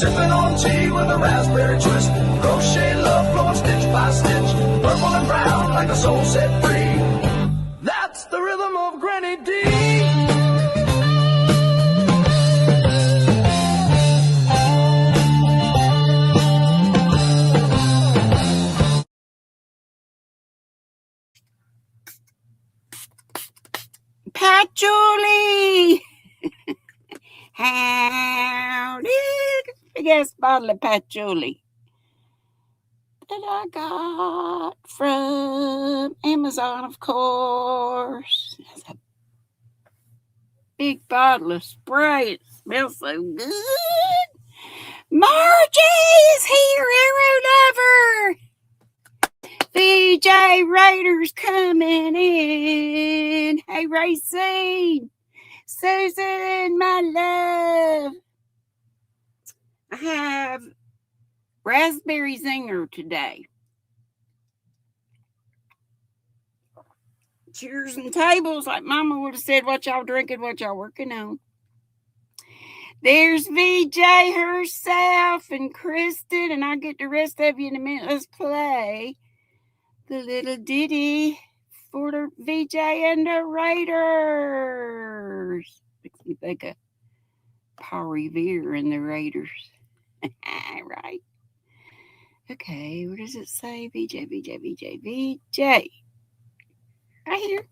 sipping on tea with a raspberry twist. Crochet love flowing stitch by stitch, purple and brown like a soul set free. That's the rhythm of Granny Dee. Patchouli! Howdy! Big ass bottle of patchouli that I got from Amazon, of course. It's a big bottle of spray. It smells so good. Margie is here, arrow lover. VJ Raiders coming in. Hey, Racine. Susan, my love. I have raspberry zinger today. Cheers and tables, like Mama would have said, what y'all drinking, what y'all working on. There's VJ herself and Kristen, and I'll get the rest of you in a minute. Let's play the little ditty for the VJ and the Raiders. Makes me think of Paul Revere and the Raiders. Right. Okay, where does it say? VJ. Right here.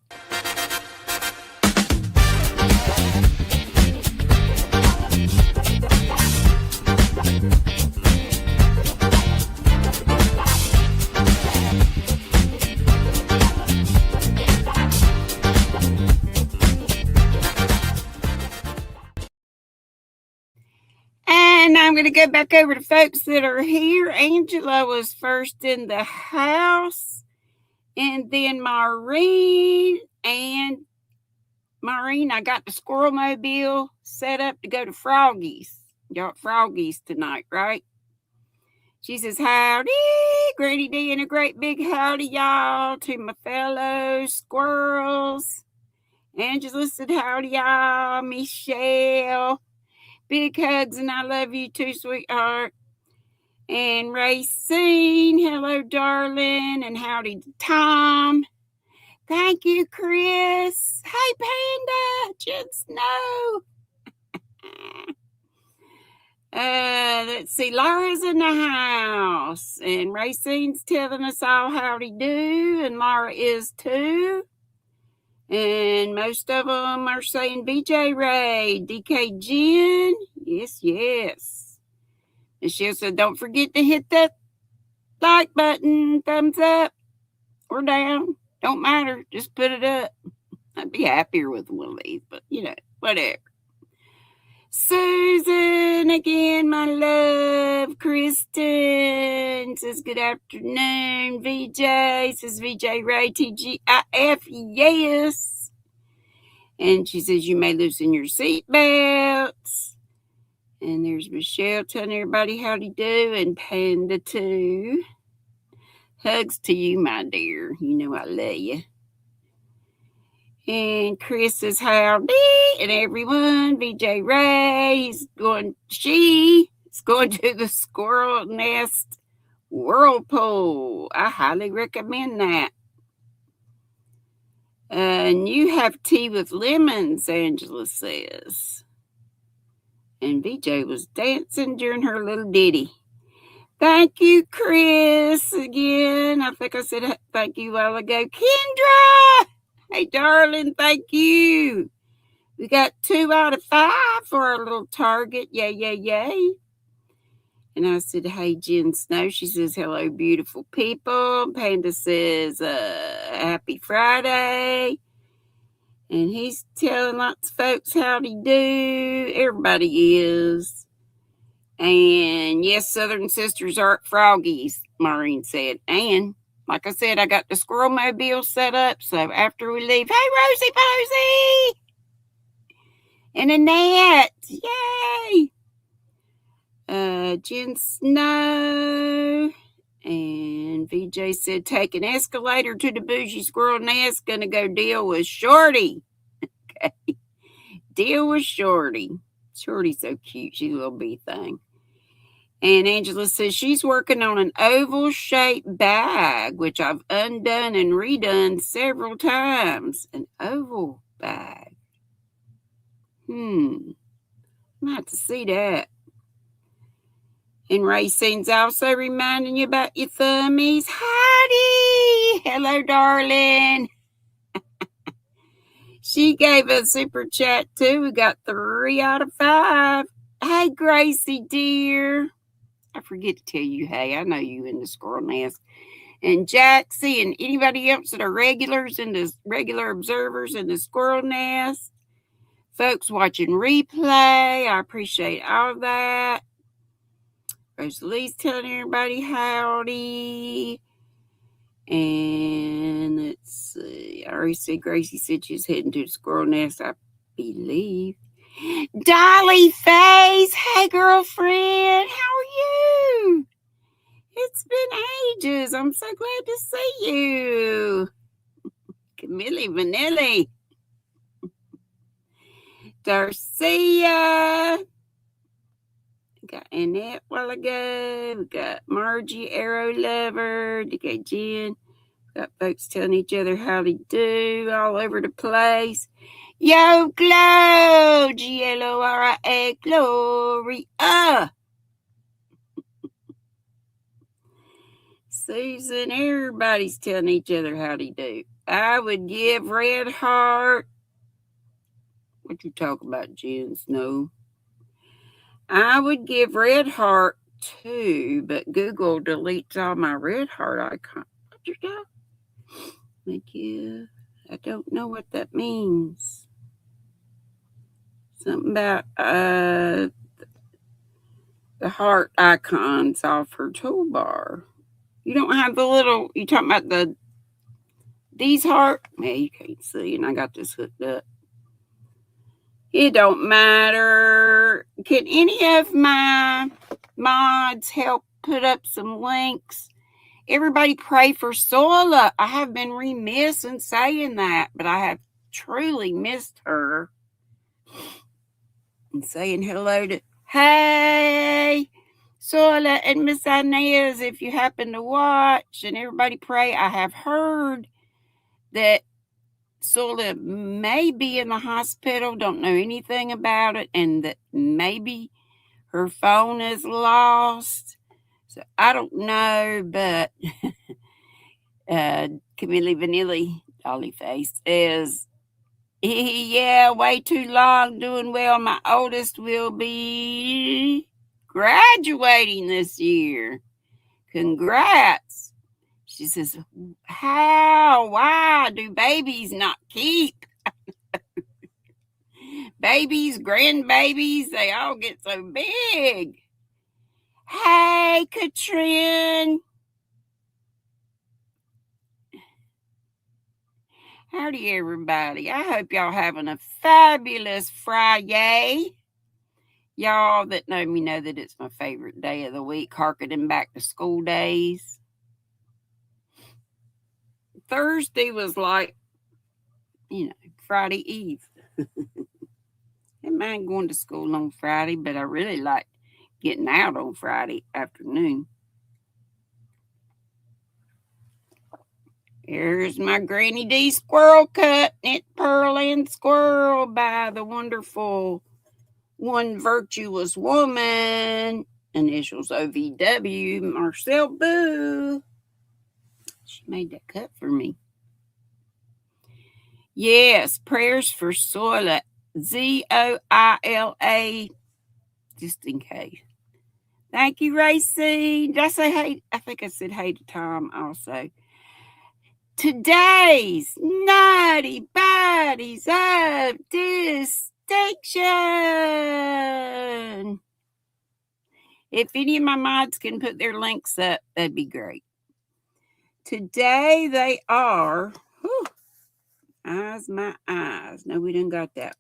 And I'm going to go back over to folks that are here. Angela was first in the house, and then Maureen. And Maureen, I got the Squirrel Mobile set up to go to Froggy's. Y'all at Froggy's tonight, right? She says, howdy, GrannyDee, and a great big howdy, y'all, to my fellow squirrels. Angela said, howdy, y'all. Michelle. Big hugs, and I love you too, sweetheart. And Racine, hello, darling. And howdy to Tom. Thank you, Chris. Hey, Panda. Jen Snow. Let's see. Laura's in the house. And Racine's telling us all howdy do. And Laura is too. And most of them are saying BJ Ray, DK Jen. Yes. Michelle said, don't forget to hit that like button, thumbs up or down. Don't matter. Just put it up. I'd be happier with one of these, but whatever. Susan, again, my love. Kristen says, good afternoon. VJ says, VJ Ray, TGIF, yes. And she says, you may loosen your seatbelts. And there's Michelle telling everybody howdy do, and Panda too. Hugs to you, my dear. You know I love you. And Chris says howdy, and everyone. VJ Ray, she's going to the Squirrel Nest Whirlpool. I highly recommend that. And you have tea with lemons, Angela says. And VJ was dancing during her little ditty. Thank you, Chris, again. I think I said thank you a while ago. Kendra! Hey, darling, thank you. We got 2 out of 5 for our little target. Yay. And I said, hey, Jen Snow. She says, hello, beautiful people. Panda says, happy Friday. And he's telling lots of folks howdy do. Everybody is. And yes, Southern Sisters are at Froggy's, Maureen said. And like I said, I got the Squirrel Mobile set up. So after we leave, hey, Rosie Posey! And Annette, yay! Jen Snow. And VJ said, take an escalator to the bougie squirrel nest. Gonna go deal with Shorty. Okay. Deal with Shorty. Shorty's so cute. She's a little bee thing. And Angela says she's working on an oval-shaped bag, which I've undone and redone several times. An oval bag. I might have to see that. And Racine's also reminding you about your thummies. Howdy! Hello, darling. She gave a super chat, too. We got 3 out of 5. Hey, Gracie, dear. I forget to tell you, hey, I know you in the squirrel nest. And Jaxie and anybody else that are regular observers in the squirrel nest. Folks watching replay, I appreciate all that. Rosalie's telling everybody howdy. And let's see. I already said Gracie said she's heading to the squirrel nest, I believe. Dolly Face, hey girlfriend, how are you? It's been ages. I'm so glad to see you. Camille Vanilli. Darcia. Got Annette a while ago. We got Margie, Arrow Lover, DK Jen. Got folks telling each other how to do all over the place. Yo, Glow! Gloria, Gloria. Susan, everybody's telling each other how to do. I would give Red Heart. What you talk about, Jen Snow? I would give Red Heart 2, but Google deletes all my Red Heart icons. What you got? Thank you. I don't know what that means. Something about the heart icons off her toolbar. You don't have the little, you talking about these heart? Yeah, you can't see, and I got this hooked up. It don't matter. Can any of my mods help put up some links? Everybody pray for Sola. I have been remiss in saying that, but I have truly missed her. And saying hello to, hey, Sola and Miss Inez, if you happen to watch, and everybody pray. I have heard that Sola may be in the hospital, don't know anything about it, and that maybe her phone is lost. So I don't know, but Camille Vanilli, Dolly Face, is, yeah, way too long, doing well. My oldest will be graduating this year. Congrats. She says, why do babies not keep? Babies, grandbabies, they all get so big. Hey, Katrin. Howdy, everybody. I hope y'all having a fabulous Friday. Y'all that know me know that it's my favorite day of the week, harkening back to school days. Thursday was like, Friday Eve. I didn't mind going to school on Friday, but I really liked getting out on Friday afternoon. Here's my GrannyDee squirrel cut, knit pearl and squirrel by the wonderful One Virtuous Woman, initials OVW, Marcel Boo. She made that cut for me. Yes, prayers for Zoila, Zoila, just in case. Thank you, Racy. Did I say hey? I think I said hey to Tom also. Today's Naughty Bodies of Distinction. If any of my mods can put their links up, that'd be great. Today they are, my eyes. No, we didn't got that.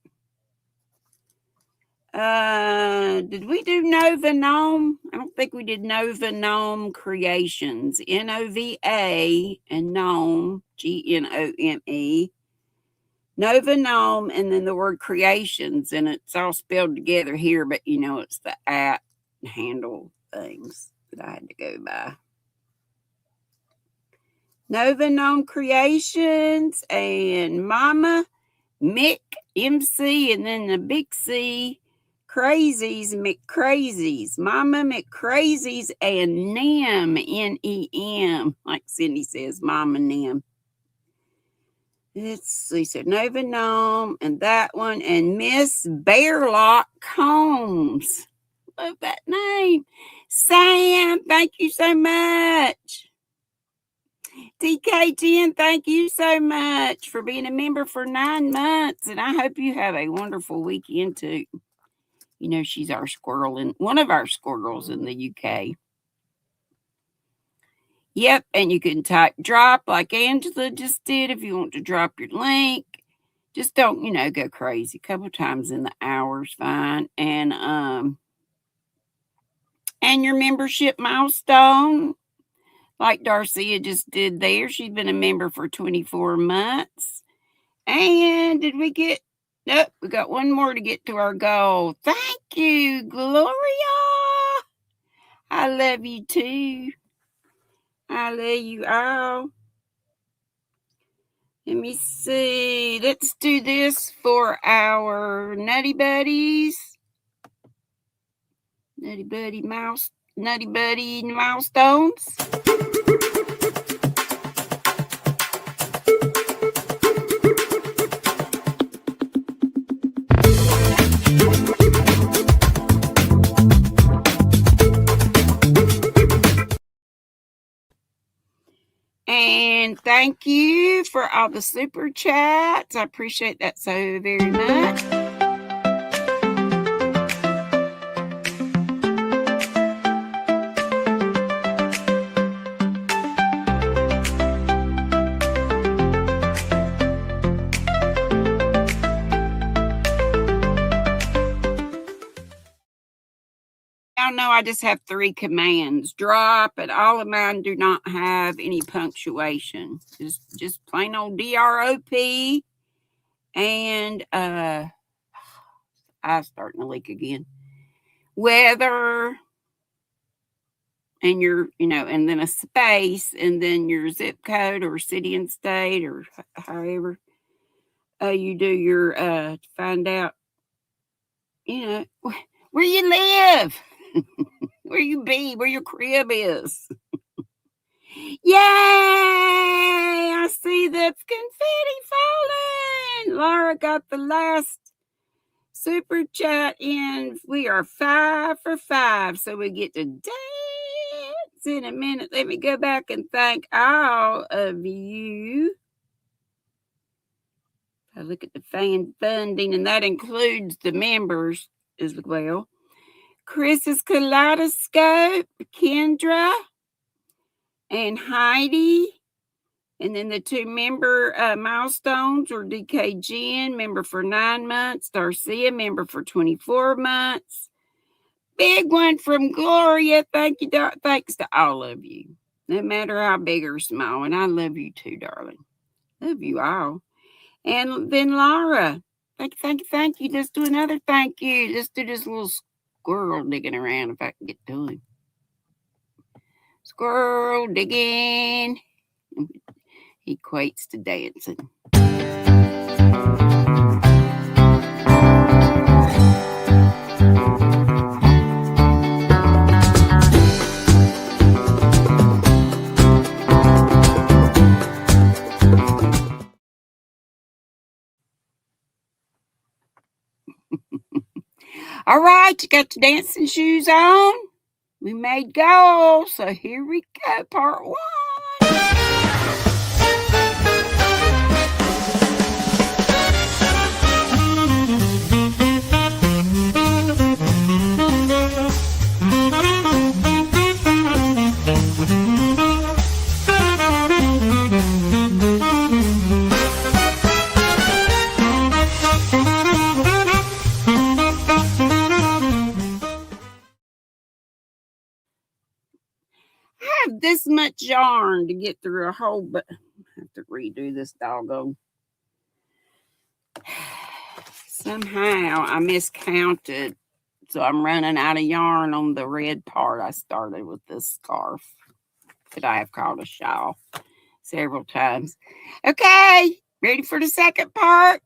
Did we do Nova Gnome? I don't think we did Nova Gnome Creations. Nova and Gnome, Gnome. Nova Gnome, and then the word Creations, and it's all spelled together here, but it's the @ handle things that I had to go by. Nova Gnome Creations and Mama Mick MC, and then the big C Crazies McCrazies. Mama McCrazies and Nem NEM, like Cindy says, Mama Nem. Let's see, so Nova Gnome and that one, and Miss Bearlock Combs. Love that name. Sam, thank you so much. DK10, thank you so much for being a member for 9 months. And I hope you have a wonderful weekend too. You know, she's our squirrel, and one of our squirrels in the UK. Yep, and you can type drop like Angela just did if you want to drop your link. Just don't, go crazy. A couple times in the hour's fine. And your membership milestone, like Darcia just did there. She's been a member for 24 months. And did we get... Nope, we got one more to get to our goal. Thank you, Gloria. I love you too. I love you all. Let me see. Let's do this for our Nutty Buddies. Nutty Buddy milestones. And thank you for all the super chats. I appreciate that so very much. Y'all know I just have 3 commands. Drop, and all of mine do not have any punctuation. Just plain old DROP. And I'm starting to leak again. Weather, and your, and then a space, and then your zip code or city and state, or however you do your find out, where you live. Where you be, where your crib is. Yay! I see the confetti falling. Laura got the last super chat in. We are 5 for 5, so we get to dance in a minute. Let me go back and thank all of you. I look at the fan funding, and that includes the members as well. Chris's Kaleidoscope, Kendra, and Heidi. And then the 2 member milestones are DK Jen, member for 9 months. Darcia, member for 24 months. Big one from Gloria. Thank you, thanks to all of you, no matter how big or small. And I love you too, darling. Love you all. And then Laura, thank you. Let's do another thank you. Let's do this little squirrel digging around if I can get to him. Squirrel digging. He equates to dancing. All right, you got your dancing shoes on. We made goals, so here we go, part 1. This much yarn to get through a whole, but I have to redo this doggone. Somehow I miscounted So I'm running out of yarn on the red part. I started with this scarf that I have called a shawl several times. Okay, ready for the second part?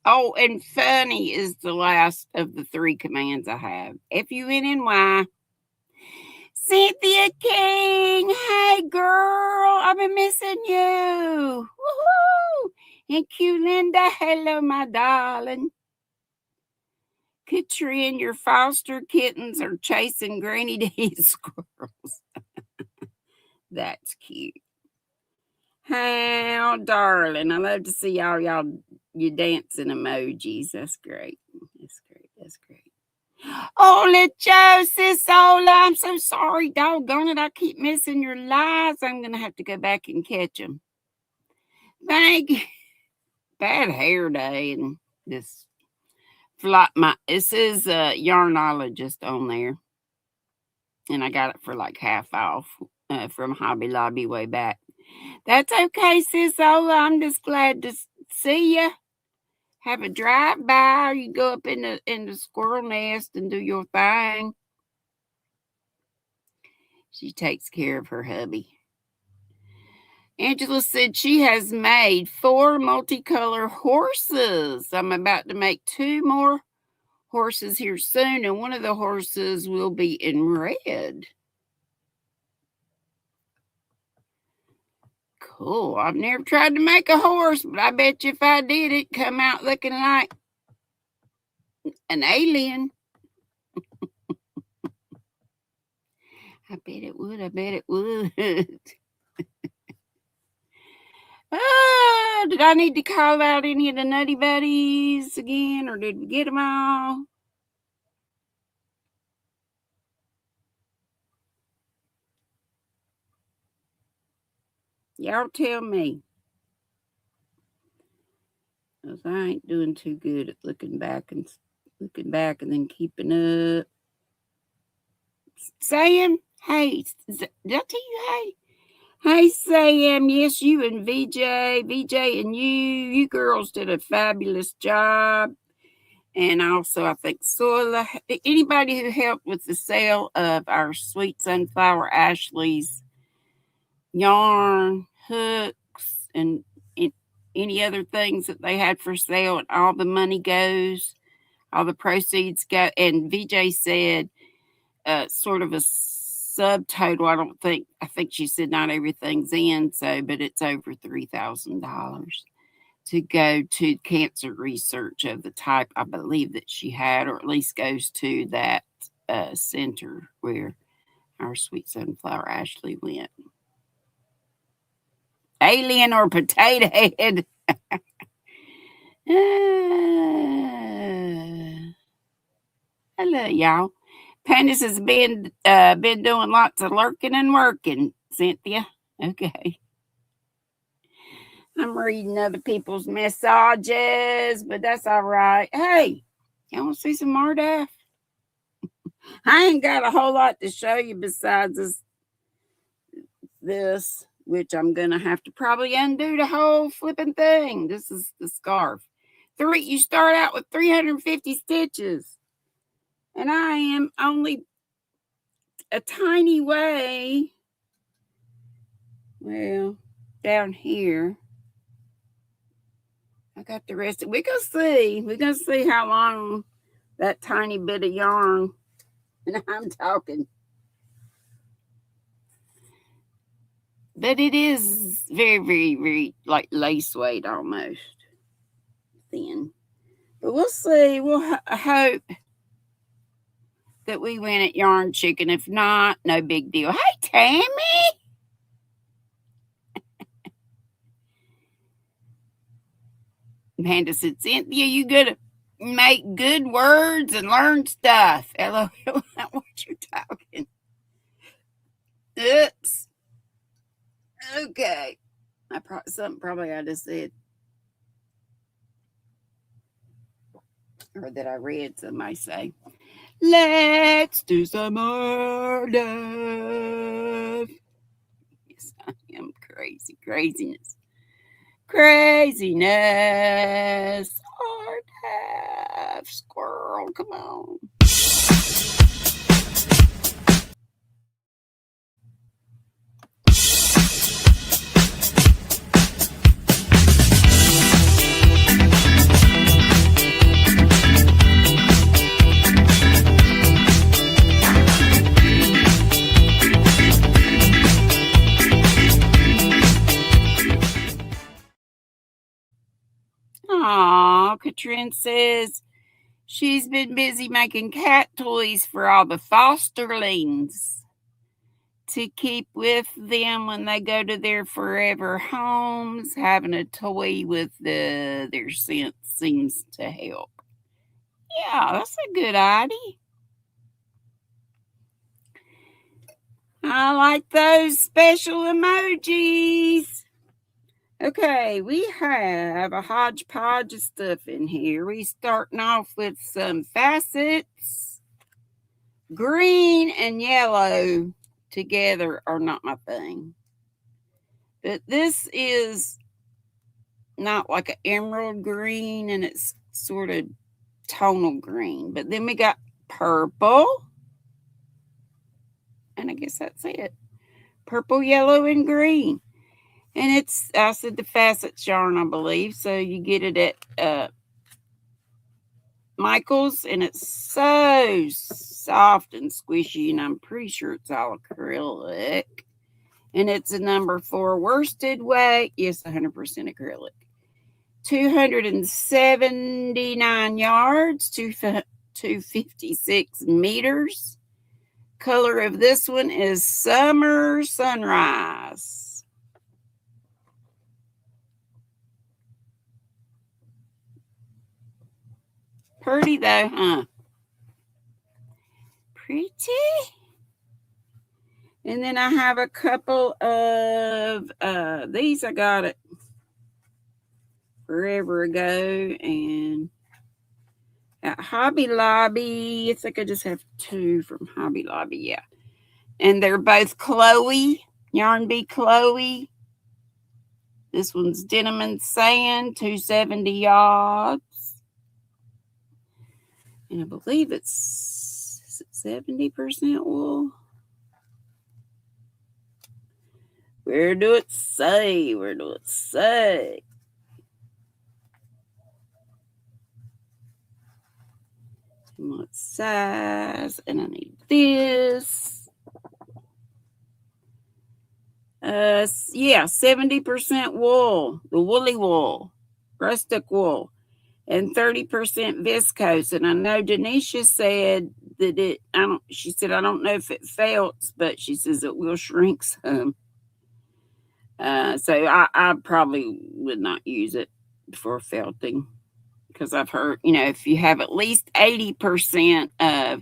Oh, and funny is the last of the 3 commands I have. FUNNY. Cynthia King, hey girl, I've been missing you. Woohoo! And Q Linda, hello, my darling. Katrina, your foster kittens are chasing GrannyDee squirrels. That's cute. How darling. I love to see all you dancing emojis. That's great. That's great. That's great. Hola, Joseph, Ola, I'm so sorry. Doggone it. I keep missing your lives. I'm going to have to go back and catch them. Thank you. Bad hair day. And this this is Yarnologist on there. And I got it for like half off from Hobby Lobby way back. That's okay, sis Ola. I'm just glad to see you. Have a drive by. You go up in the squirrel nest and do your thing. She takes care of her hubby. Angela said she has made 4 multicolor horses. I'm about to make 2 more horses here soon, and one of the horses will be in red. Cool. I've never tried to make a horse, but I bet you if I did, it'd come out looking like an alien. I bet it would. I bet it would. Did I need to call out any of the Nutty Buddies again, or did we get them all? Y'all tell me. Because I ain't doing too good at looking back and then keeping up. Sam, hey, did I tell you hey? Hey, Sam, yes, you and VJ and you girls did a fabulous job. And also, I think Sola, anybody who helped with the sale of our Sweet Sunflower Ashley's yarn, hooks, and any other things that they had for sale, and all the money goes, all the proceeds go. And VJ said sort of a subtotal. I think she said not everything's in, but it's over $3,000 to go to cancer research of the type I believe that she had, or at least goes to that center where our Sweet Sunflower Ashley went. Alien or potato head. Hello, y'all. Pandas has been doing lots of lurking and working, Cynthia. Okay. I'm reading other people's messages, but that's all right. Hey, y'all want to see some more stuff? I ain't got a whole lot to show you besides this, which I'm going to have to probably undo the whole flipping thing. This is the scarf. You start out with 350 stitches. And I am only a tiny way, well, down here. I got the rest of it. We're going to see how long that tiny bit of yarn, and I'm talking. But it is very, very, very like lace weight almost thin. But we'll see. We'll hope that we win at Yarn Chicken. If not, no big deal. Hey, Tammy. Amanda said, Cynthia, you gotta make good words and learn stuff. LOL, what you talking? Oops. Okay. Something probably I just said. Or that I read, somebody say. Let's do some more love. Yes, I am crazy. Craziness. Craziness. Hard half squirrel. Come on. Aw, Katrin says she's been busy making cat toys for all the fosterlings to keep with them when they go to their forever homes. Having a toy with their scent seems to help. Yeah, that's a good idea. I like those special emojis. Okay, we have a hodgepodge of stuff in here. We starting off with some facets. Green and yellow together are not my thing. But this is not like an emerald green, and it's sort of tonal green. But then we got purple. And I guess that's it. Purple, yellow, and green. And it's, I said the facets yarn, I believe. So you get it at Michael's, and it's so soft and squishy, and I'm pretty sure it's all acrylic. And it's a number 4 worsted weight. Yes, 100% acrylic. 279 yards, 256 meters. Color of this one is Summer Sunrise. Pretty though, huh? Pretty. And then I have a couple of these. I got it forever ago, and at Hobby Lobby, I think I just have 2 from Hobby Lobby, yeah. And they're both Chloe, Yarn Bee Chloe. This one's Denim and Sand, 270 yards. And I believe it's 70% wool. Where do it say? Where do it say? What size? And I need this. Yeah, 70% wool, the woolly wool, rustic wool, and 30% viscose. And I know Denischa said that she said, I don't know if it felts, but she says it will shrink some. So I probably would not use it for felting, because I've heard, if you have at least 80% of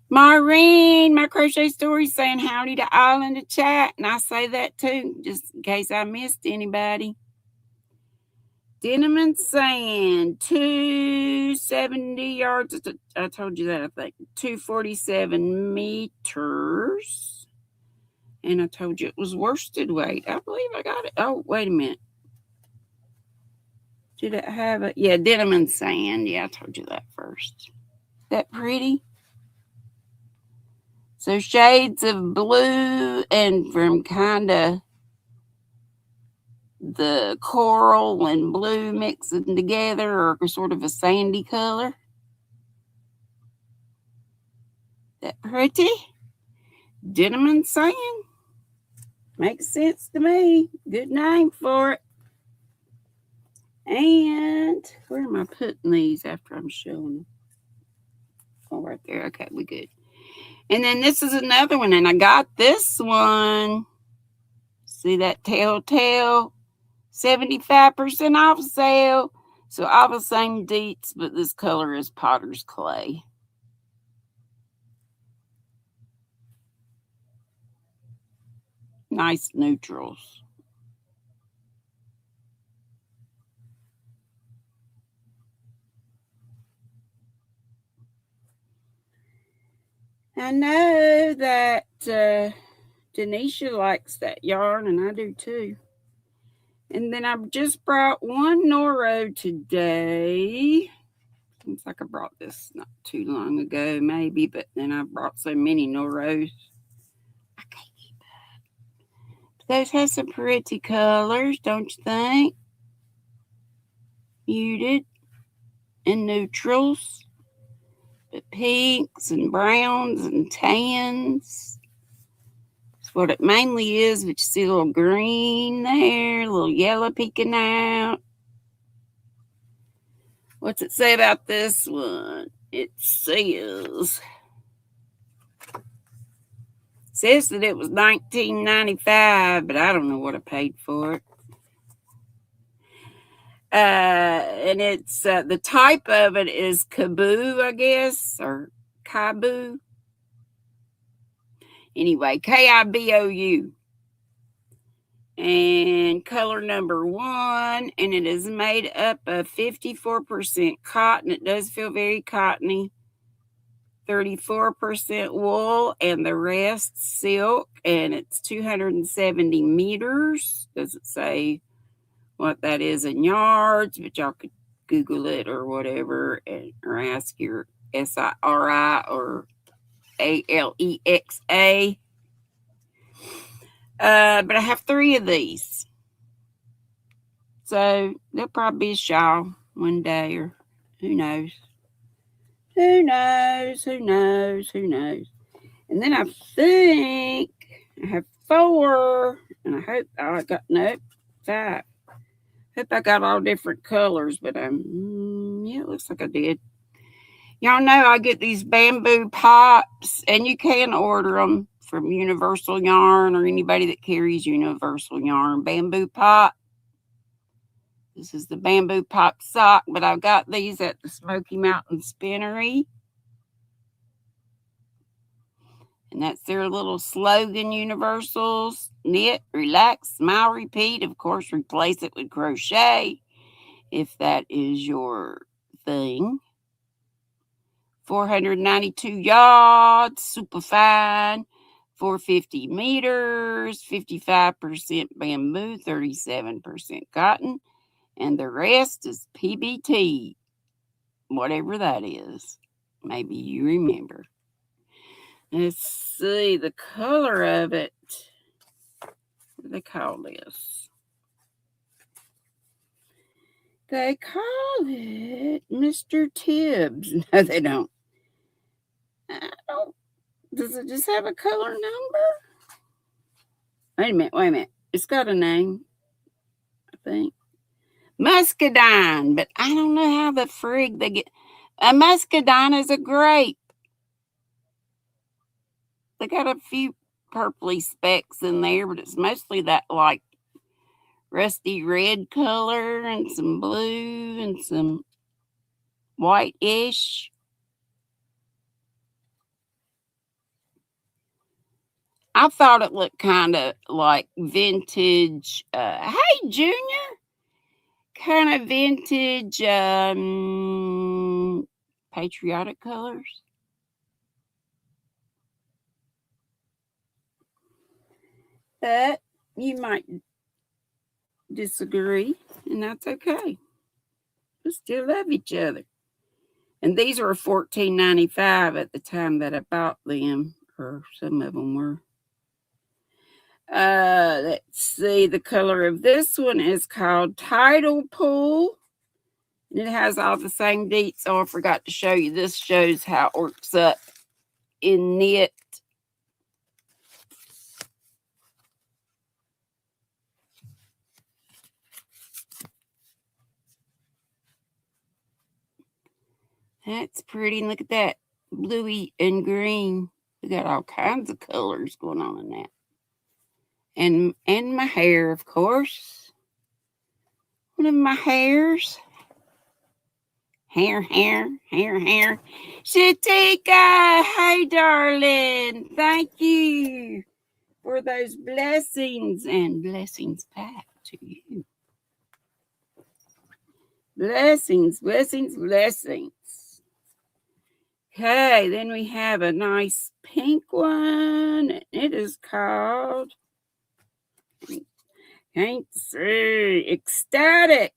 Maureen, my crochet story, saying howdy to all in the chat, and I say that too, just in case I missed anybody. Denim and Sand, 270 yards. I told you that, I think. 247 meters. And I told you it was worsted weight. I believe I got it. Oh, wait a minute. Did it have it? Yeah, Denim and Sand. Yeah, I told you that first. Is that pretty? So shades of blue, and from kind of the coral and blue mixing together, or sort of a sandy color. That pretty? Denim and Sand. Makes sense to me. Good name for it. And where am I putting these after I'm showing them? Oh, right there. Okay, we good. And then this is another one, and I got this one. See that telltale 75% off sale. So all the same deets, but this color is Potter's Clay. Nice neutrals. I know that Denischa likes that yarn, and I do too. And then I just brought one Noro today. Seems like I brought this not too long ago, maybe, but then I brought so many Noros. I can't keep up. Those have some pretty colors, don't you think? Muted and neutrals, but pinks and browns and tans. That's what it mainly is, but you see a little green there, a little yellow peeking out. What's it say about this one? It says that it was $19.95, but I don't know what I paid for it. And it's the type of it is Kaboo, I guess, or Kaboo. Anyway, Kibou. And color number 1, and it is made up of 54% cotton. It does feel very cottony. 34% wool, and the rest silk, and it's 270 meters. Doesn't say what that is in yards, but y'all could Google it or whatever, or ask your SIRI or ALEXA. But I have 3 of these, so they'll probably be a shawl one day, or who knows. Who knows? And then I think I have 4, and I hope I got 5. Hope I got all different colors, but yeah, it looks like I did. Y'all know I get these bamboo pops, and you can order them from Universal Yarn or anybody that carries Universal Yarn. Bamboo pop. This is the bamboo pop sock, but I've got these at the Smoky Mountain Spinnery. And that's their little slogan, Universals. Knit, relax, smile, repeat. Of course, replace it with crochet if that is your thing. 492 yards, super fine. 450 meters, 55% bamboo, 37% cotton. And the rest is PBT, whatever that is. Maybe you remember. Let's see the color of it. What do they call this? They call it Mr. Tibbs. No, they don't. I don't. Does it just have a color number? Wait a minute. It's got a name, I think. Muscadine, but I don't know how the frig they get. A muscadine is a grape. They got a few purpley specks in there, but it's mostly that like rusty red color and some blue and some white-ish. I thought it looked kind of like vintage. Hey, Junior. Kind of vintage patriotic colors. But you might disagree, and that's okay. We still love each other. And these were $14.95 at the time that I bought them, or some of them were. Let's see. The color of this one is called Tidal Pool. And it has all the same deets. Oh, I forgot to show you. This shows how it works up in knit. That's pretty. Look at that. Bluey and green. We got all kinds of colors going on in that. And my hair, of course. One of my hairs. Hair. Shatika, hey, darling. Thank you for those blessings, and blessings back to you. Blessings, blessings, blessings. Okay, then we have a nice pink one. It is called, can't see, Ecstatic.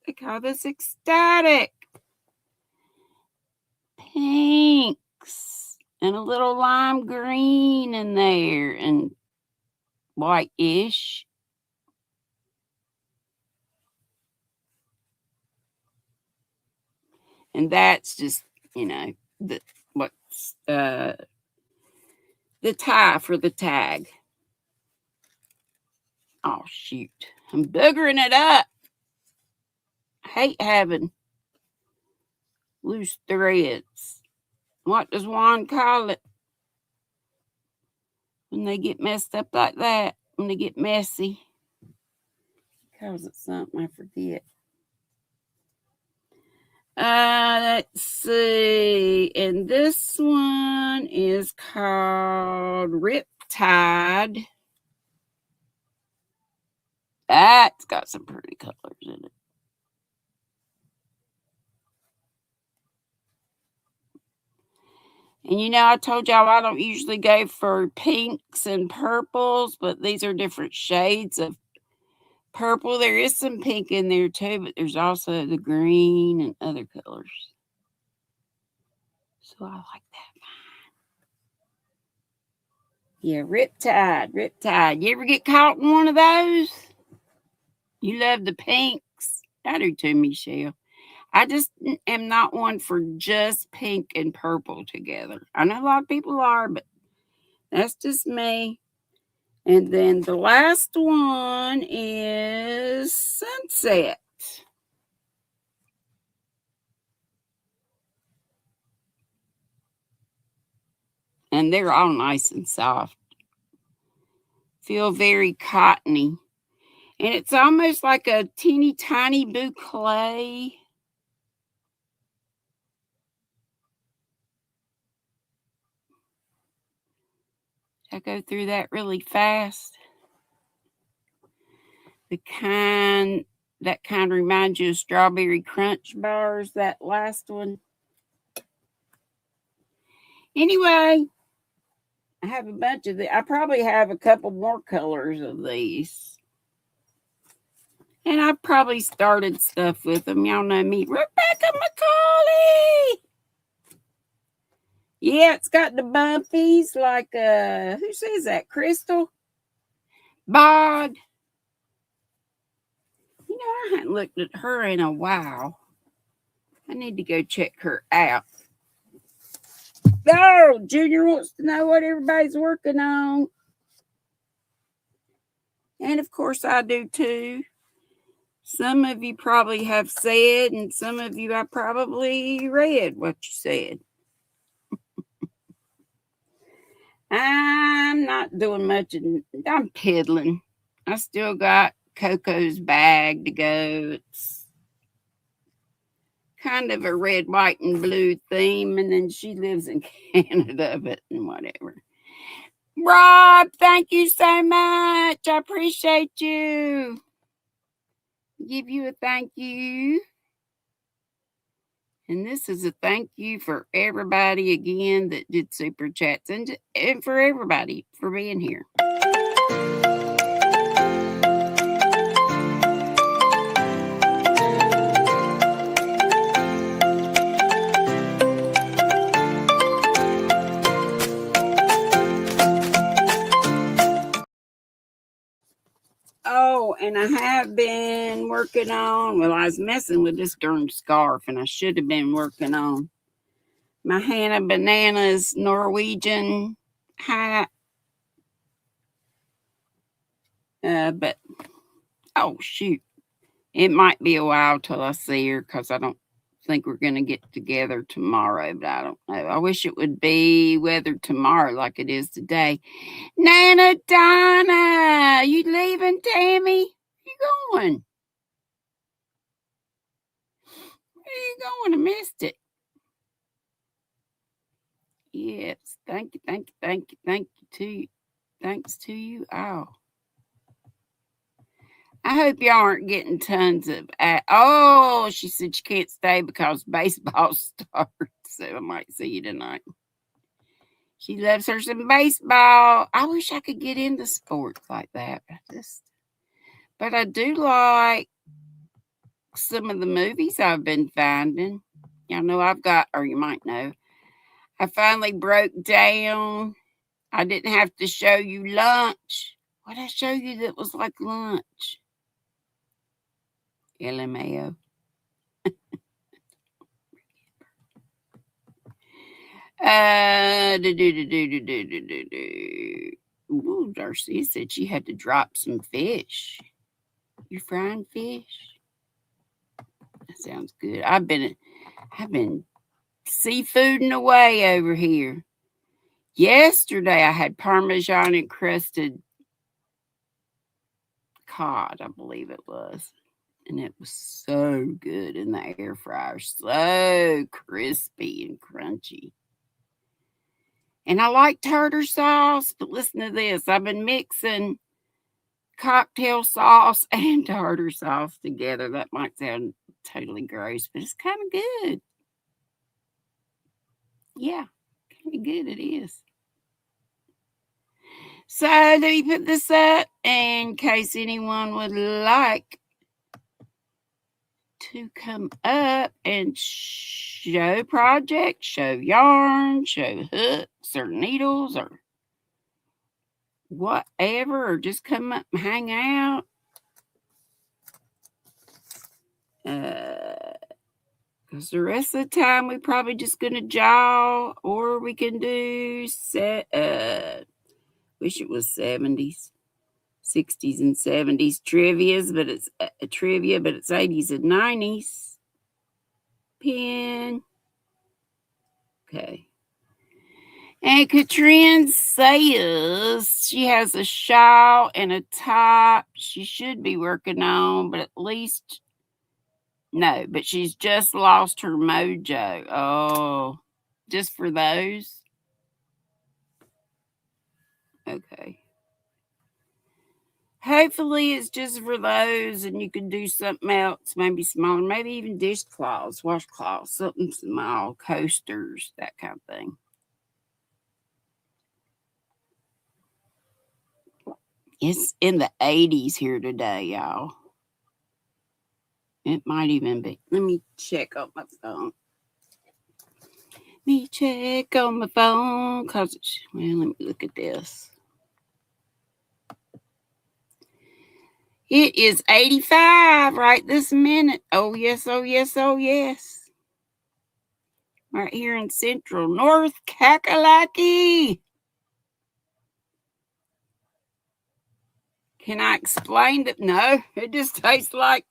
They call this Ecstatic. Pinks and a little lime green in there and white-ish. And that's just, the what's the tie for the tag. Oh shoot, I'm boogering it up. I hate having loose threads. What does Juan call it when they get messed up like that? When they get messy? He calls it something, I forget. Let's see. And this one is called Riptide. That's got some pretty colors in it. And I told y'all I don't usually go for pinks and purples, but these are different shades of purple. There is some pink in there too, but there's also the green and other colors. So I like that. Yeah, Riptide. You ever get caught in one of those? You love the pinks. I do too, Michelle. I just am not one for just pink and purple together. I know a lot of people are, but that's just me. And then the last one is Sunset. And they're all nice and soft. Feel very cottony. And it's almost like a teeny tiny boucle. I go through that really fast. That kind reminds you of Strawberry Crunch bars, that last one. Anyway, I have a bunch of I probably have a couple more colors of these. And I've probably started stuff with them. Y'all know me. Rebecca McCauley. Yeah, it's got the bumpies like, who says that? Crystal? Bod. I hadn't looked at her in a while. I need to go check her out. Oh, Junior wants to know what everybody's working on. And of course I do too. Some of you probably have said, and some of you I probably read what you said. I'm not doing much. I'm piddling. I still got Coco's bag to go. It's kind of a red, white, and blue theme, and then she lives in Canada, but whatever. Rob, thank you so much. I appreciate you. Give you a thank you. And this is a thank you for everybody again that did super chats, and for everybody for being here. Oh, and I have been working on, I was messing with this darn scarf, and I should have been working on my Hannah Bananas Norwegian hat. But, oh, shoot. It might be a while till I see her because I don't think we're going to get together tomorrow, but I don't know. I wish it would be weather tomorrow like it is today. Nana Donna, you leaving, Tammy? Where you going? Where you going? I missed it. Yes, thank you too. Thanks to you all. I hope y'all aren't getting tons of. Oh, she said she can't stay because baseball starts. So I might see you tonight. She loves her some baseball. I wish I could get into sports like that. But I do like some of the movies I've been finding. Y'all know or you might know, I finally broke down. I didn't have to show you lunch. What did I show you that was like lunch? LMAO. Ooh, Darcy said she had to drop some fish. You frying fish? That sounds good. I've been seafooding away over here. Yesterday I had Parmesan encrusted cod, I believe it was. And it was so good in the air fryer. So crispy and crunchy. And I like tartar sauce, but listen to this. I've been mixing cocktail sauce and tartar sauce together. That might sound totally gross, but it's kind of good. Yeah, kind of good it is. So let me put this up in case anyone would like to come up and show projects, show yarn, show hooks or needles or whatever, or just come up and hang out. Because the rest of the time we're probably just gonna jaw, or we can do wish it was 70s, 60s and 70s trivias, but it's trivia, but it's 80s and 90s. Pin. Okay. And Katrin says she has a shawl and a top she should be working on, but at least no, but she's just lost her mojo. Oh, just for those? Okay. Hopefully it's just for those and you can do something else, maybe smaller, maybe even dishcloths, washcloths, something small, coasters, that kind of thing. It's in the 80s here today, y'all. It might even be. Let me check on my phone. Let me look at this. It is 85 right this minute. Oh, yes, oh, yes, oh, yes. Right here in central North Kakalaki. Can I explain that? No, it just tastes like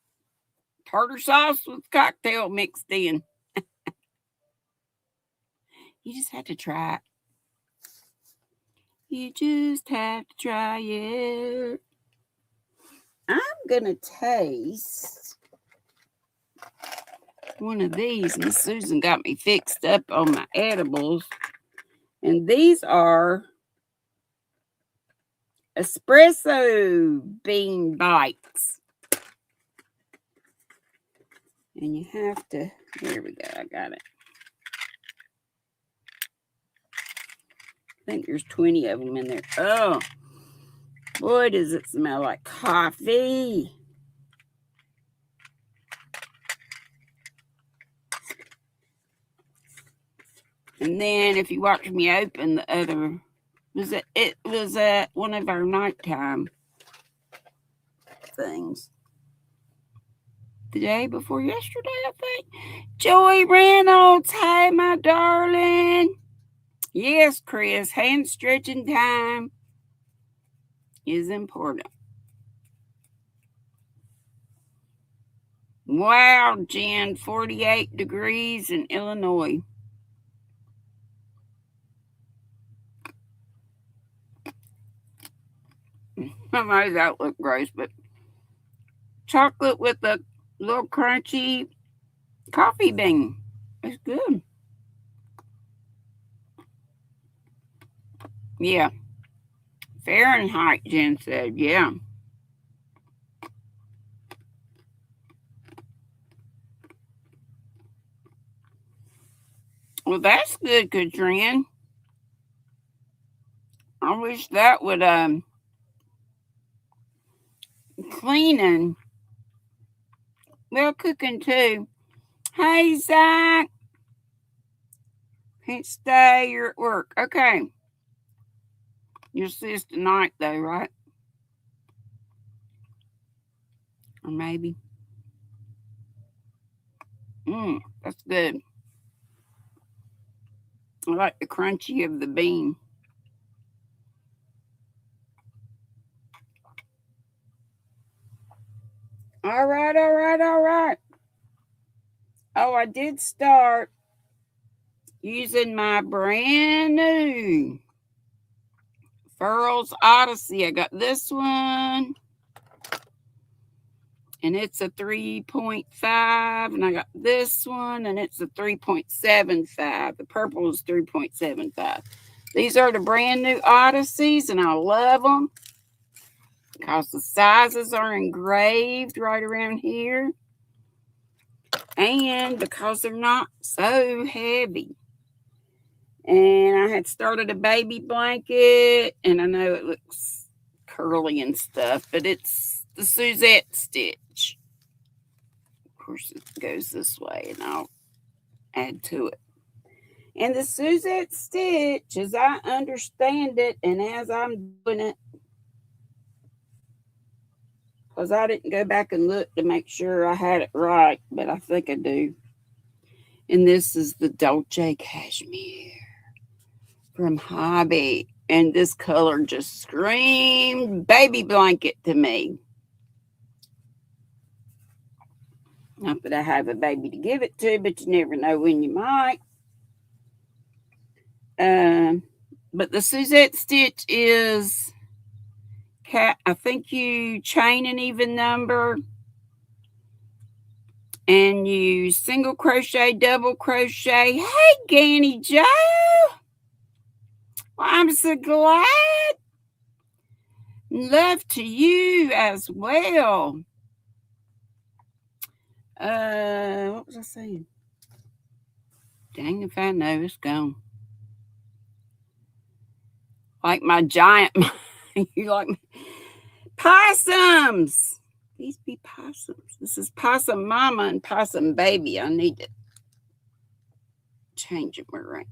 tartar sauce with cocktail mixed in. You just have to try it. You just have to try it. I'm going to taste one of these. Miss Susan got me fixed up on my edibles. And these are espresso bean bites. And you have to, here we go, I got it. I think there's 20 of them in there. Oh, boy, does it smell like coffee. And then if you watch me open the other, it was one of our nighttime things. The day before yesterday, I think. Joey Reynolds, hey, my darling. Yes, Chris, hand stretching time is important. Wow, Jen, 48 degrees in Illinois. I know that looked gross, but chocolate with a little crunchy coffee bean. It's good. Yeah. Fahrenheit, Jen said, yeah. Well, that's good, Katrin. I wish that would cleaning. Well, cooking too. Hey, Zach. Can't stay. You're at work. Okay. You'll see us tonight, though, right? Or maybe. That's good. I like the crunchy of the bean. All right, all right, all right. Oh, I did start using my brand new Furls Odyssey. I got this one, and it's a 3.5, and I got this one, and it's a 3.75. The purple is 3.75. These are the brand new Odysseys, and I love them because the sizes are engraved right around here, and because they're not so heavy. And I had started a baby blanket, and I know it looks curly and stuff, but it's the Suzette stitch. Of course, it goes this way, and I'll add to it. And the Suzette stitch, as I understand it, and as I'm doing it, because I didn't go back and look to make sure I had it right, but I think I do. And this is the Dolce Cashmere from Hobby, and this color just screamed baby blanket to me. Not that I have a baby to give it to, but you never know when you might. But the Suzette stitch is, I think you chain an even number, and you single crochet, double crochet. Hey, Granny Joe. Well, I'm so glad. Love to you as well. What was I saying? Dang if I know, it's gone. Like my giant, you like possums. These be possums. This is possum mama and possum baby. I need to change them around.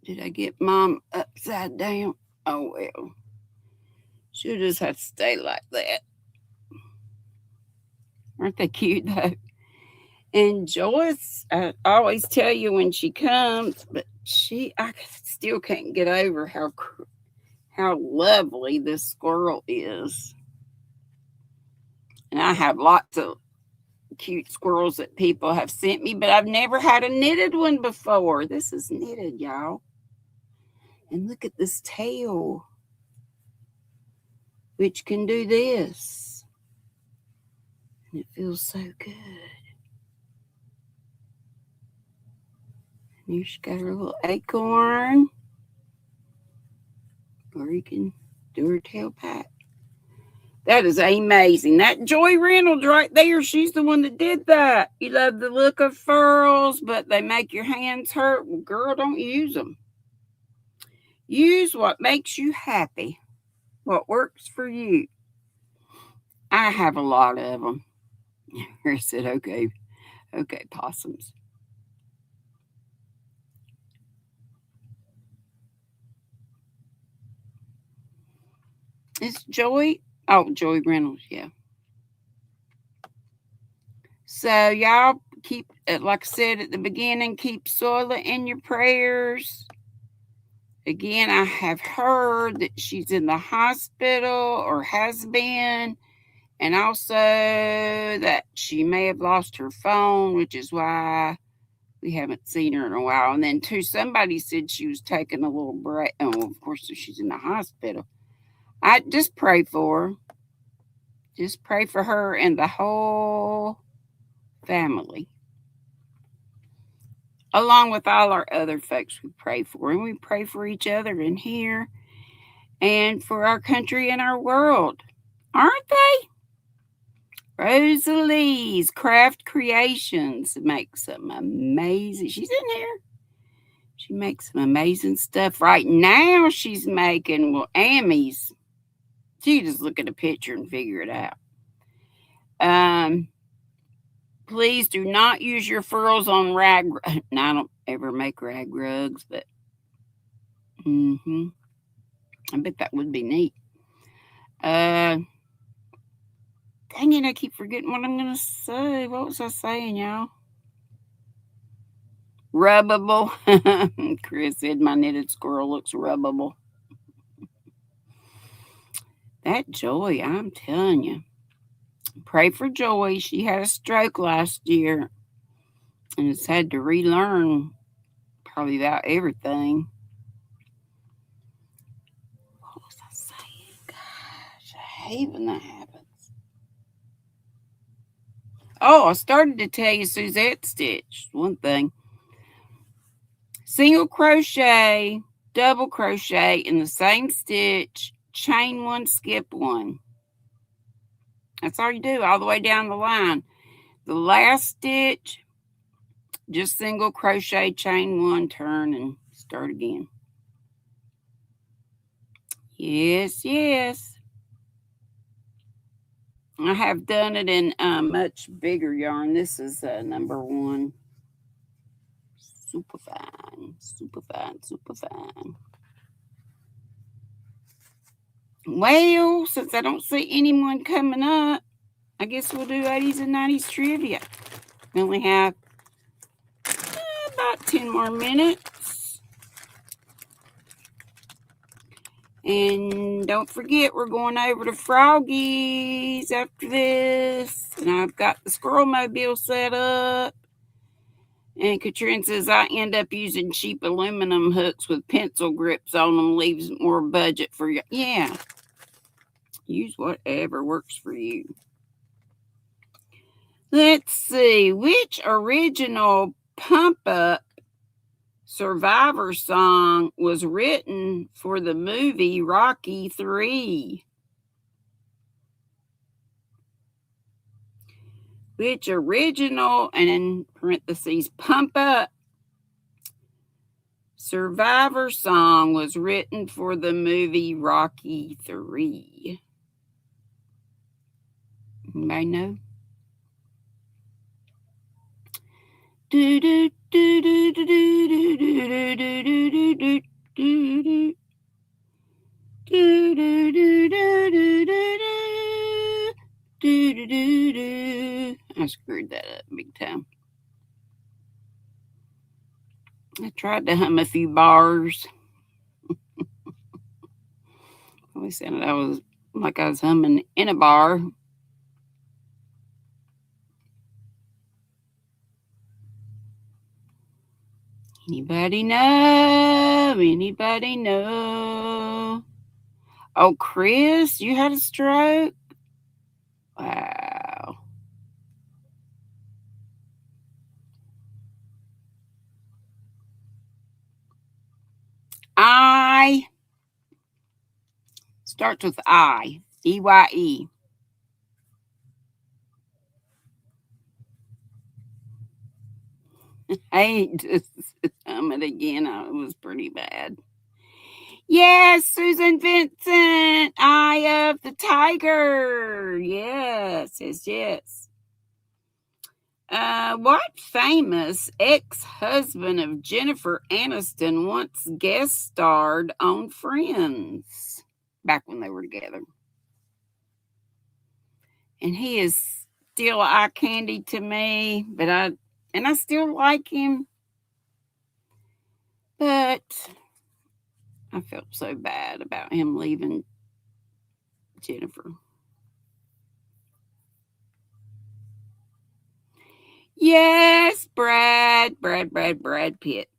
Did I get mom upside down? Oh, well. She'll just have to stay like that. Aren't they cute, though? And Joyce, I always tell you when she comes, but I still can't get over how lovely this squirrel is. And I have lots of cute squirrels that people have sent me, but I've never had a knitted one before. This is knitted, y'all. And look at this tail, which can do this. And it feels so good. And here she got her little acorn, or you can do her tail pat. That is amazing. That Joy Reynolds right there, she's the one that did that. You love the look of furls, but they make your hands hurt. Well, girl, don't use them. Use what makes you happy, what works for you. I have a lot of them. I said, okay, possums. It's Joy. Oh, Joy Reynolds, yeah. So y'all keep, like I said at the beginning, keep Soila in your prayers. Again, I have heard that she's in the hospital or has been, and also that she may have lost her phone, which is why we haven't seen her in a while. And then, too, somebody said she was taking a little break. Oh, of course, she's in the hospital. I just pray for her. Just pray for her and the whole family. along with all our other folks we pray for. And we pray for each other in here and for our country and our world. Aren't they? Rosalie's Craft Creations makes some amazing. She's in here. She makes some amazing stuff. Right now, she's making Amy's. She just look at a picture and figure it out. Please do not use your furls on rag. No, I don't ever make rag rugs, but I bet that would be neat. Dang it, I keep forgetting what I'm gonna say. What was I saying, y'all? Rubbable. Chris said my knitted squirrel looks rubbable. That Joy, I'm telling you. Pray for Joy. She had a stroke last year and has had to relearn probably about everything. What was I saying? Gosh, I hate when that happens. Oh, I started to tell you Suzette stitch. One thing. Single crochet, double crochet in the same stitch, chain one, skip one. That's all you do all the way down the line. The last stitch, just single crochet, chain one, turn, and start again. Yes, yes. I have done it in much bigger yarn. This is number one. Super fine, super fine, super fine. Well, since I don't see anyone coming up, I guess we'll do 80s and 90s trivia. We only have about 10 more minutes. And don't forget, we're going over to Froggy's after this. And I've got the Squirrel Mobile set up. And Katrin says, I end up using cheap aluminum hooks with pencil grips on them, leaves more budget for you. Yeah. Use whatever works for you. Let's see. Which original Pump Up Survivor song was written for the movie Rocky 3? Which original, and in parentheses, Pump Up Survivor song was written for the movie Rocky 3? Anybody know? Do do do do do do do do do do do do do. I screwed that up big time. I tried to hum a few bars. I sounded I was like I was humming in a bar. Anybody know? Anybody know? Oh, Chris, you had a stroke? Wow. I starts with I. E-Y-E. I ain't just hum it again. It was pretty bad. Yes, Susan Vincent, Eye of the Tiger. Yes, yes, yes. What famous ex-husband of Jennifer Aniston once guest starred on Friends back when they were together? And he is still eye candy to me, but I still like him. But I felt so bad about him leaving Jennifer. Yes, Brad Pitt.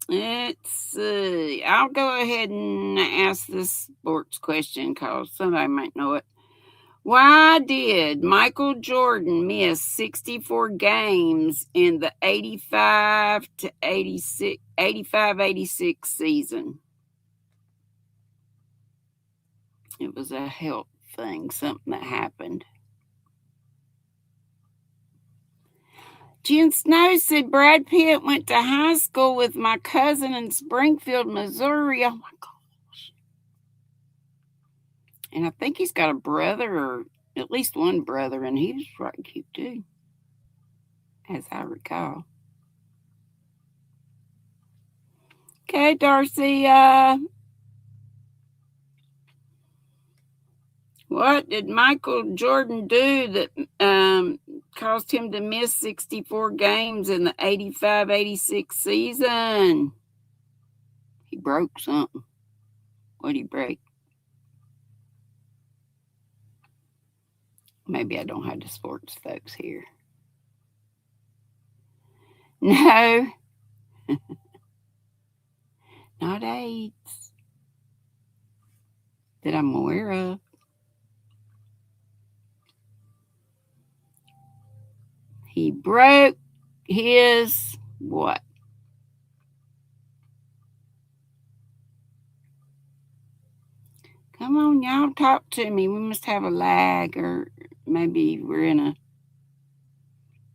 Let's see. I'll go ahead and ask this sports question because somebody might know it. Why did Michael Jordan miss 64 games in the 85-86 season? It was a health thing, something that happened. Jen Snow said Brad Pitt went to high school with my cousin in Springfield, Missouri. Oh my gosh. And I think he's got a brother, or at least one brother, and he was right cute too, as I recall. Okay, Darcy, what did Michael Jordan do that caused him to miss 64 games in the 85-86 season? He broke something. What did he break? Maybe I don't have the sports folks here. No. Not AIDS that I'm aware of. He broke his what? Come on, y'all, talk to me. We must have a lag, or maybe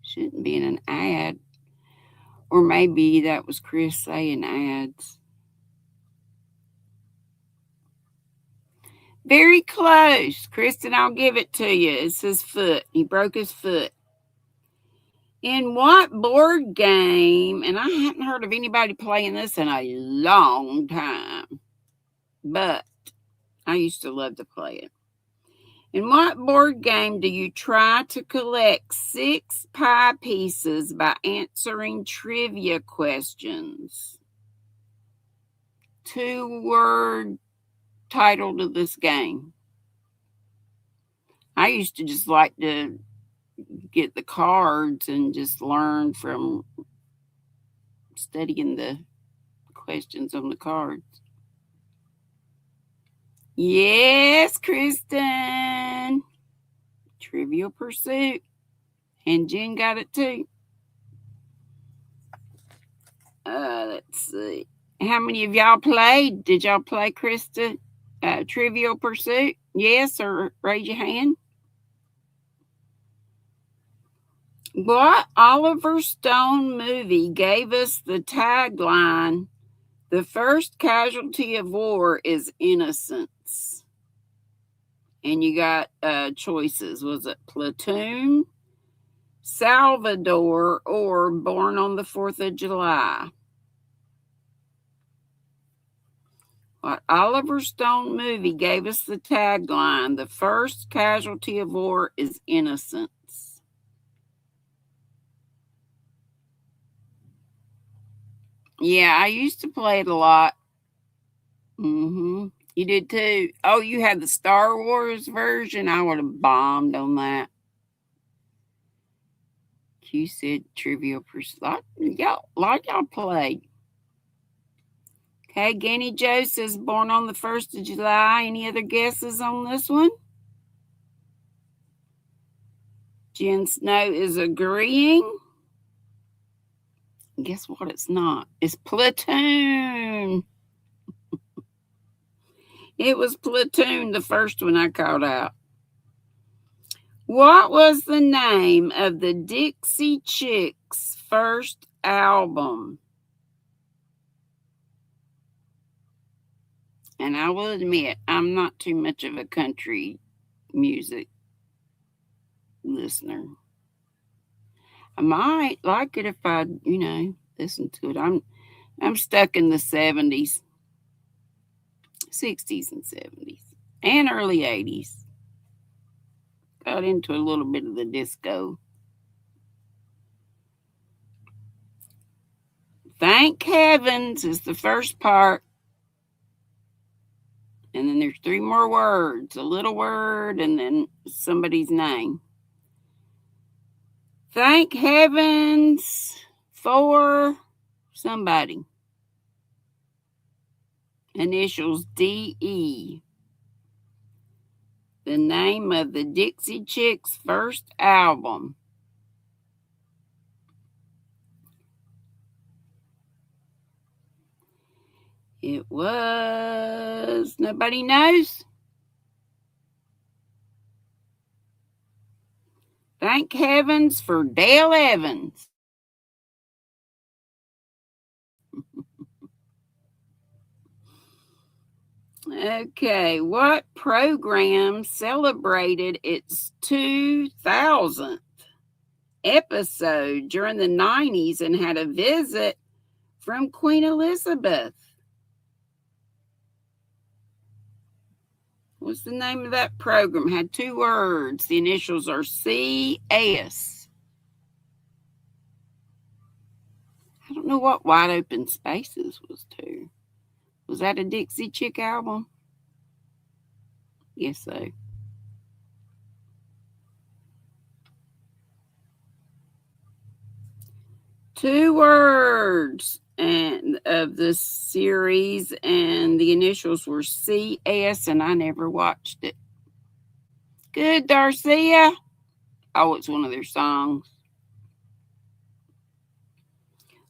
shouldn't be in an ad. Or maybe that was Chris saying ads. Very close. Kristen, I'll give it to you. It's his foot. He broke his foot. In what board game, and I hadn't heard of anybody playing this in a long time, but I used to love to play it. In what board game do you try to collect 6 pie pieces by answering trivia questions? 2-word title to this game. I used to just like to get the cards and just learn from studying the questions on the cards. Yes, Kristen. Trivial Pursuit. And Jen got it too. Let's see. How many of y'all played? Did y'all play, Krista? Trivial Pursuit? Yes, or raise your hand. What Oliver Stone movie gave us the tagline, "The first casualty of war is innocence"? And you got choices. Was it Platoon, Salvador, or Born on the 4th of July? What Oliver Stone movie gave us the tagline, "The first casualty of war is innocence"? Yeah, I used to play it a lot. You did too. Oh, you had the Star Wars version? I would have bombed on that. Q said Trivial Pursuit. Y'all played. Okay, Ganny Joe says Born on the 1st of July. Any other guesses on this one? Jen Snow is agreeing. Guess what? It's not. It's Platoon. It was Platoon, the first one I called out. What was the name of the Dixie Chicks' first album? And I will admit, I'm not too much of a country music listener. I might like it if I, listen to it. I'm stuck in the 70s, 60s and 70s, and early 80s. Got into a little bit of the disco. Thank heavens is the first part. And then there's 3 more words, a little word, and then somebody's name. Thank heavens for somebody. Initials DE. the name of the Dixie Chicks' first album? It was... Nobody knows? Thank heavens for Dale Evans. Okay, what program celebrated its 2000th episode during the 90s and had a visit from Queen Elizabeth? What's the name of that program? Had 2 words. The initials are CS. I don't know what Wide Open Spaces was to. Was that a Dixie Chick album? Yes, so. Two words and of the series, and the initials were CS, and I never watched it. Good, Darcia. Oh, it's one of their songs.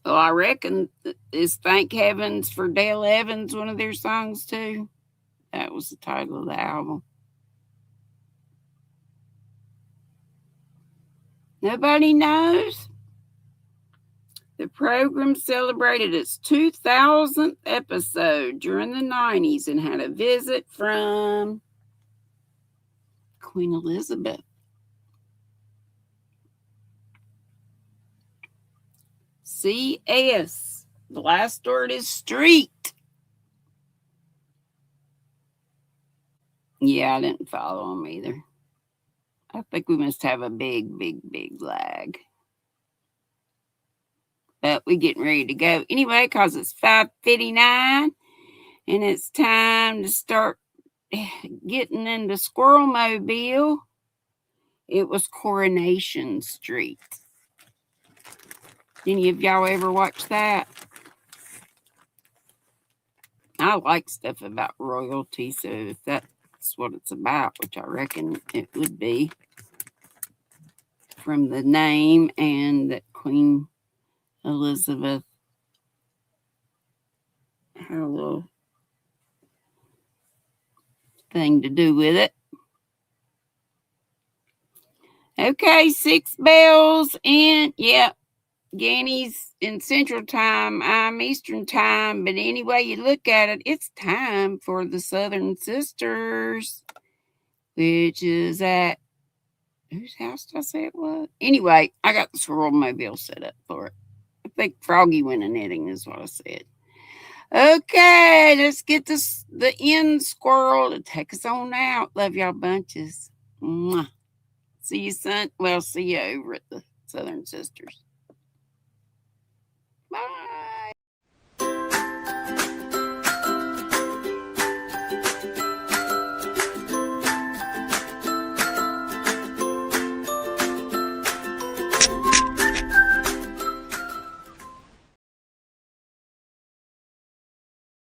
Well, I reckon is Thank Heavens for Dale Evans one of their songs too. That was the title of the album. Nobody knows? The program celebrated its 2000th episode during the 90s and had a visit from Queen Elizabeth. CS. The last word is street. Yeah, I didn't follow them either. I think we must have a big lag. But we're getting ready to go anyway because it's 5:59 and it's time to start getting in the Squirrel Mobile. It was Coronation Street. Any of y'all ever watch that? I like stuff about royalty, so if that's what it's about, which I reckon it would be, from the name and that Queen Elizabeth had a little thing to do with it. Okay, 6 bells, and yeah, Ganny's in Central Time, I'm Eastern Time, but anyway you look at it, it's time for the Southern Sisters, which is at, whose house did I say it was? Anyway, I got the Squirrel Mobile set up for it. I think Froggy went a knitting is what I said. Okay, let's get the end squirrel to take us on out. Love y'all bunches. Mwah. See you soon. Well, see you over at the Southern Sisters. Bye.